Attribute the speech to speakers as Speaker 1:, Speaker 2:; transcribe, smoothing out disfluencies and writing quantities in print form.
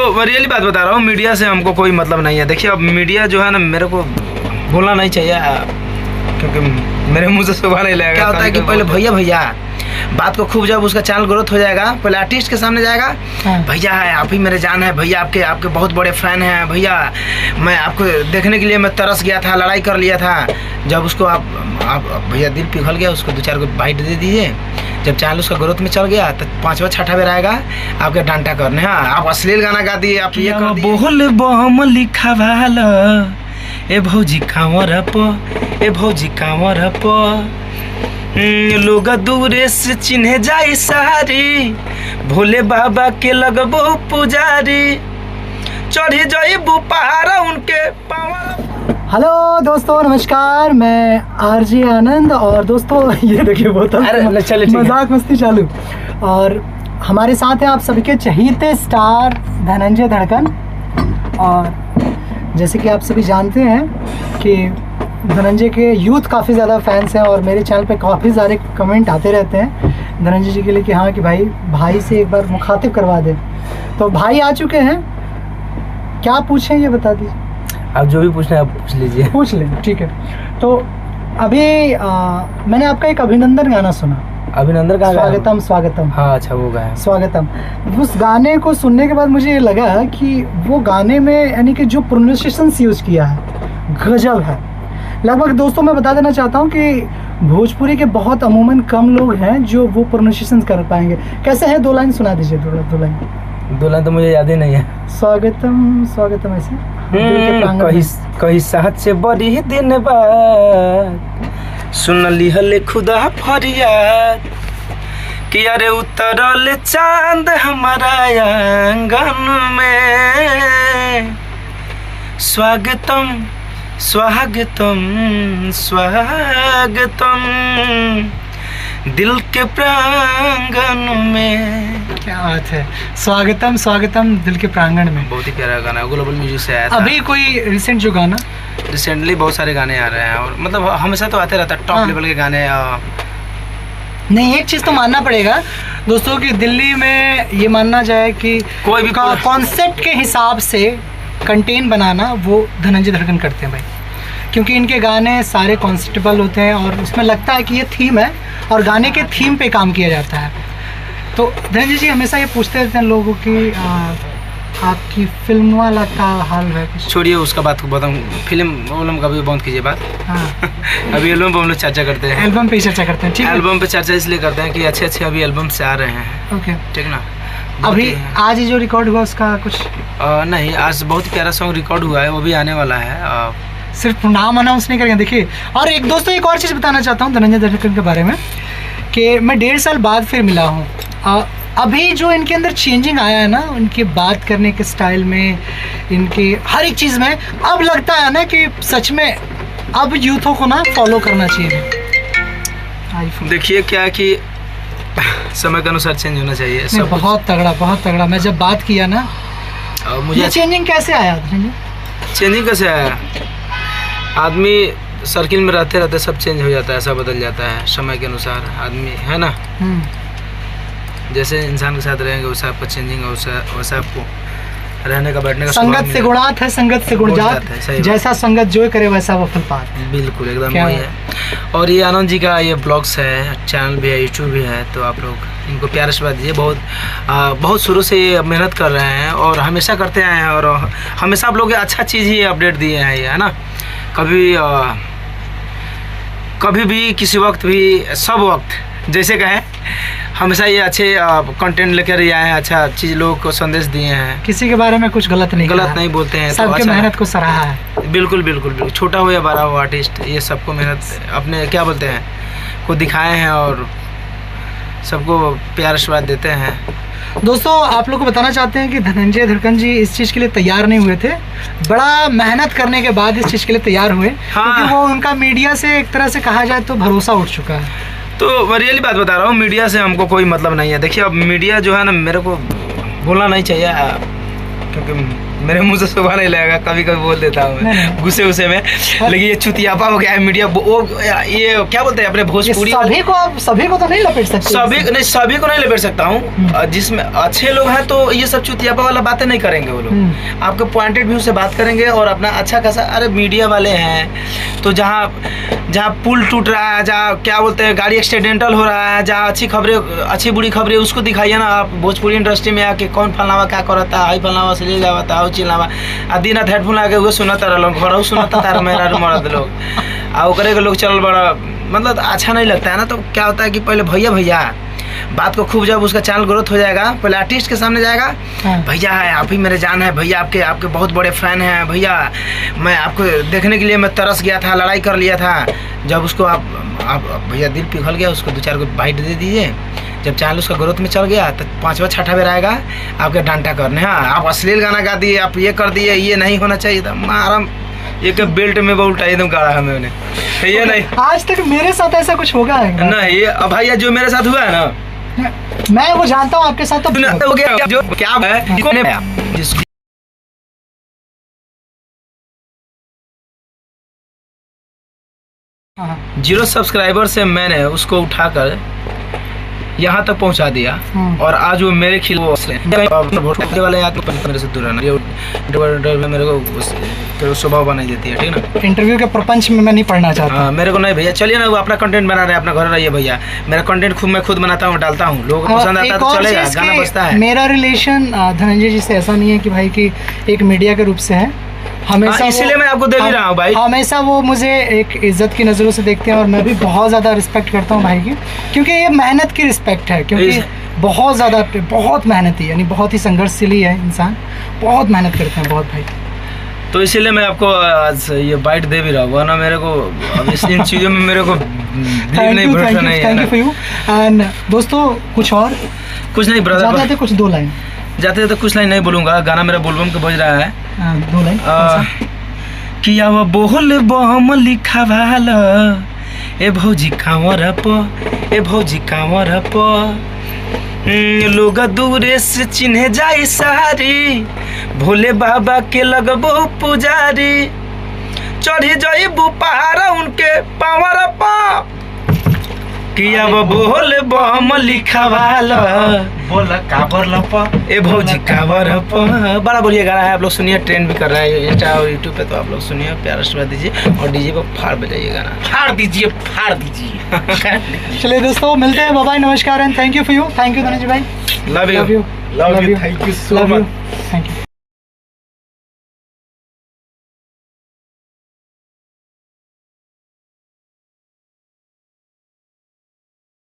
Speaker 1: तो रियली बात बता रहा हूँ, मीडिया से हमको कोई मतलब नहीं है। देखिए अब मीडिया जो है ना, मेरे को बोलना नहीं चाहिए क्योंकि मेरे मुंह से सुबह नहीं लगेगा। क्या होता है कि पहले भैया बात को खूब, जब उसका चैनल ग्रोथ हो जाएगा, पहले आर्टिस्ट के सामने जाएगा, भैया है आप ही मेरे जान है, भैया आपके बहुत बड़े फैन हैं, भैया मैं आपको देखने के लिए मैं तरस गया था, लड़ाई कर लिया था। जब उसको आप भैया दिल पिघल गया, उसको 2-4 को बाइट दे दीजिए। जब चैनल उसका ग्रोथ में चल गया तो 5वां 6ठा बेर आएगा आपके डांटा करने। हाँ, आप अश्लील गाना गा दिए, आप ये कर दिए। बोल बम लिखा वाला ए भौजी कांवर प, ए भौजी कांवर प, लोग दूरे से चिन्हे जाए सारी, भोले बाबा के लगबो पुजारी, चढ़े जाए पहाड़ा उनके पावर।
Speaker 2: हेलो दोस्तों, नमस्कार, मैं आरजे आनंद। और दोस्तों ये देखिए बोतल मजाक मस्ती चालू। और हमारे साथ हैं आप सभी के चहीते स्टार धनंजय धड़कन। और जैसे कि आप सभी जानते हैं कि धनंजय के यूथ काफ़ी ज़्यादा फैंस हैं और मेरे चैनल पे काफ़ी सारे कमेंट आते रहते हैं धनंजय जी के लिए कि हाँ कि भाई से एक बार मुखातिब करवा दें। तो भाई आ चुके हैं, क्या पूछें ये बता दीजिए।
Speaker 1: आप जो भी पूछना है आप पूछ लीजिए।
Speaker 2: पूछ लें, ठीक है। तो अभी मैंने आपका एक अभिनंदन गाना सुना।
Speaker 1: अभिनंदन का
Speaker 2: स्वागतम स्वागतम।
Speaker 1: हाँ अच्छा, वो गाया
Speaker 2: स्वागतम। उस गाने को सुनने के बाद मुझे ये लगा कि वो गाने में यानी कि जो प्रोनाउंसिएशंस यूज़ किया है गजब है। लगभग दोस्तों मैं बता देना चाहता हूँ कि भोजपुरी के बहुत अमूमन कम लोग हैं जो वो प्रोनाउंसिएशंस कर पाएंगे। कैसे है? 2 लाइन सुना दीजिए। 2 लाइन।
Speaker 1: 2 लाइन तो मुझे याद ही नहीं है।
Speaker 2: स्वागतम स्वागतम ऐसे
Speaker 1: कहीं साथ से बड़ी दिन बाद सुनली हले खुदा फरियाद कि अरे उतरल चांद हमारा आंगन में, स्वागतम स्वागतम स्वागतम दिल के प्रांगण में।
Speaker 2: क्या बात है, स्वागतम स्वागतम दिल के प्रांगण में।
Speaker 1: बहुत ही प्यारा गाना है, ग्लोबल म्यूजिक से आया था।
Speaker 2: अभी कोई रिसेंट जो गाना
Speaker 1: रिसेंटली बहुत सारे गाने आ रहे हैं और मतलब हमेशा तो आते रहता है टॉप लेवल के गाने।
Speaker 2: नहीं, एक चीज़ तो मानना पड़ेगा दोस्तों कि दिल्ली में ये मानना जाए कि
Speaker 1: कोई भी
Speaker 2: कॉन्सेप्ट के हिसाब से कंटेंट बनाना वो धनंजय धड़कन करते हैं भाई, क्योंकि इनके गाने सारे कॉन्सेप्टेबल होते हैं और उसमें लगता है कि ये थीम है और गाने के थीम पे काम किया जाता है। तो धनंजय जी हमेशा ये पूछते रहते हैं लोगों की आपकी फिल्म वाला का हाल है।
Speaker 1: छोड़िए उसका बात को बताऊँ, फिल्म का भी बंद कीजिए बात।
Speaker 2: हाँ
Speaker 1: अभी एल्बम पे हम लोग चर्चा करते हैं।
Speaker 2: एल्बम पे चर्चा करते हैं, ठीक है।
Speaker 1: एल्बम पे चर्चा इसलिए करते हैं कि अच्छे अभी एल्बम से आ रहे हैं।
Speaker 2: ओके,
Speaker 1: ठीक ना।
Speaker 2: अभी आज जो रिकॉर्ड हुआ उसका कुछ
Speaker 1: नहीं, आज बहुत प्यारा सॉन्ग रिकॉर्ड हुआ है, वो भी आने वाला है।
Speaker 2: सिर्फ नाम अनाउंस नहीं करेंगे। देखिए, और एक दोस्तों एक और चीज़ बताना चाहता हूँ धनंजय धड़कन के बारे में कि मैं 1.5 साल बाद फिर मिला हूँ। अभी जो इनके अंदर चेंजिंग आया है ना, उनके बात करने के स्टाइल में, इनके हर एक चीज़ में, अब लगता है ना कि सच में अब यूथों को ना फॉलो करना चाहिए।
Speaker 1: देखिए क्या कि समय के अनुसार चेंज होना चाहिए सब।
Speaker 2: बहुत तगड़ा। मैं जब बात किया ना मुझे चेंजिंग कैसे आया?
Speaker 1: चेंजिंग कैसे आया? आदमी सर्किल में रहते सब चेंज हो जाता है, सब बदल जाता है समय के अनुसार आदमी, है ना। जैसे इंसान के साथ रहेंगे वैसा आपका चेंजिंग, वैसा आपको रहने का बैठने का।
Speaker 2: संगत से गुणात है, संगत से गुणजात है, जैसा संगत जो करे वैसा वो फल पात।
Speaker 1: बिल्कुल एकदम वही है। और ये आनंद जी का ये ब्लॉग्स है, चैनल भी है, यूट्यूब भी है, तो आप लोग इनको प्यार आशीर्वाद दीजिए। बहुत शुरू से ये मेहनत कर रहे हैं और हमेशा करते आए हैं और हमेशा आप लोग अच्छा चीज़ ही अपडेट दिए हैं ये, है ना। कभी भी किसी वक्त भी सब वक्त जैसे कहें, हमेशा ये अच्छे कंटेंट लेकर आए हैं, अच्छा चीज़ लोगों को संदेश दिए हैं।
Speaker 2: किसी के बारे में कुछ गलत नहीं
Speaker 1: बोलते हैं,
Speaker 2: सबके तो मेहनत को सराहा है।
Speaker 1: बिल्कुल, छोटा हो या बड़ा हो आर्टिस्ट, ये सबको मेहनत अपने क्या बोलते हैं को दिखाए हैं और सबको प्यार आशीर्वाद देते हैं।
Speaker 2: दोस्तों आप लोग को बताना चाहते हैं कि धनंजय धड़कन जी इस चीज़ के लिए तैयार नहीं हुए थे, बड़ा मेहनत करने के बाद इस चीज़ के लिए तैयार हुए। हाँ। क्योंकि वो उनका मीडिया से एक तरह से कहा जाए तो भरोसा उठ चुका है।
Speaker 1: तो रियली बात बता रहा हूँ, मीडिया से हमको कोई मतलब नहीं है। देखिए अब मीडिया जो है ना, मेरे को बोलना नहीं चाहिए क्योंकि मेरे मुंह से सुबह नहीं लगेगा, कभी कभी बोल देता हूँ मैं गुस्से गुस्से में, लेकिन ये चुतियापा हो गया है मीडिया। वो ये क्या बोलते हैं अपने भोजपुरी,
Speaker 2: सभी को तो नहीं लपेट सकते,
Speaker 1: सभी को नहीं लपेट सकता हूँ। जिसमें अच्छे लोग हैं तो ये सब चुतियापा वाला बातें नहीं करेंगे वो लोग, आपके पॉइंटेड व्यू से बात करेंगे और अपना अच्छा खासा। अरे मीडिया वाले हैं तो जहाँ पुल टूट रहा है, जहाँ क्या बोलते हैं गाड़ी एक्सीडेंटल हो रहा है, जहाँ अच्छी बुरी खबरें उसको दिखाइए ना आप। भोजपुरी इंडस्ट्री में आके कौन फलनावा क्या करता है, हाई फलनावा से ले जाता है चिल्लावा, आदि ना हेडफोन आके वो सुनता रहा घर सुनता तारा मेरा मरद लोग आ करे के लोग चल बड़ा मतलब अच्छा नहीं लगता है ना। तो क्या होता है कि पहले भैया बात को खूब, जब उसका चैनल ग्रोथ हो जाएगा पहले आर्टिस्ट के सामने जाएगा, भैया है आप ही मेरे जान है भैया, आपके बहुत बड़े फैन हैं भैया, मैं आपको देखने के लिए मैं तरस गया था, लड़ाई कर लिया था। जब उसको आप भैया दिल पिघल गया, उसको 2-4 को बाइट दे दीजिए। जब चैनल उसका ग्रोथ में चल गया तो 5वां 6ठा बेर आएगा आपके डांटा करने, हाँ आप अश्लील गाना गा दिए, आप ये कर दिए, ये नहीं होना चाहिए था। मारम एक बेल्ट में वो उल्टा एकदम गाड़ा हमें उन्हें, ये नहीं।
Speaker 2: आज तक मेरे साथ ऐसा कुछ होगा
Speaker 1: नहीं, अब भैया जो मेरे साथ हुआ है ना,
Speaker 2: मैं वो जानता हूँ आपके साथ तो
Speaker 1: हो गया। जो क्या है जिसको जीरो सब्सक्राइबर से मैंने उसको उठाकर यहाँ तक पहुँचा दिया, और आज वो मेरे खिलाफ वाले मेरे से दूर रहना, मेरे को स्वभाव बनाई देती है, ठीक ना।
Speaker 2: इंटरव्यू के प्रपंच में मैं नहीं पढ़ना चाहता।
Speaker 1: मेरे को नहीं भैया, चलिए ना, वो अपना कंटेंट बना रहे हैं, अपना घर रहिए भैया। मेरा कंटेंट मैं खुद बनाता हूँ, डालता हूँ, लोगों को पसंद आता है तो चलेगा, गाना बजता है।
Speaker 2: मेरा रिलेशन धनंजय जी से ऐसा नहीं है कि भाई की एक मीडिया के रूप से है, हमेशा
Speaker 1: इसीलिए मैं आपको दे भी रहा हूँ भाई।
Speaker 2: हमेशा वो मुझे एक इज्जत की नज़रों से देखते हैं और मैं भी बहुत ज़्यादा रिस्पेक्ट करता हूँ भाई की, क्योंकि ये मेहनत की रिस्पेक्ट है, क्योंकि बहुत ज़्यादा बहुत मेहनती, यानी बहुत ही संघर्षशीली है इंसान, बहुत मेहनत करते हैं बहुत भाई।
Speaker 1: तो इसीलिए मैं आपको आज ये बाइट दे भी रहा हूँ, वरना मेरे को अब इन चीज़ों में मेरे को नहीं भरोसा नहीं है।
Speaker 2: Thank you for you. And दोस्तों कुछ नहीं ब्रदर, जाते कुछ 2 लाइन
Speaker 1: जाते तो कुछ लाइन नहीं बोलूँगा, गाना मेरा बोलबम के बज रहा है।
Speaker 2: 2 लाइन
Speaker 1: किया वो बोल बम लिखा वाला ए भौजी कांवर प, ए भौजी कांवर प, लोग दूरे से चिन्हे जाई सारी, भोले बाबा के लगबो पुजारी, चढ़ी जाई बुपारा उनके पावर प, किया वो बोल बम लिखा वाला बोल काबर लप ए भौजी काबर प। बड़ा बढ़िया गाना है, आप लोग सुनिए, ट्रेंड भी कर रहा है इंस्टा और यूट्यूब पे, तो आप लोग सुनिए, प्यार आशीर्वाद दीजिए और डीजे पर फाड़ बजाइए गाना, फाड़ दीजिए।
Speaker 2: चलिए दोस्तों मिलते हैं, बाय बाय, नमस्कार and thank you for you. Thank you Dhananjay भाई,
Speaker 1: love you, thank you so much,
Speaker 2: thank you.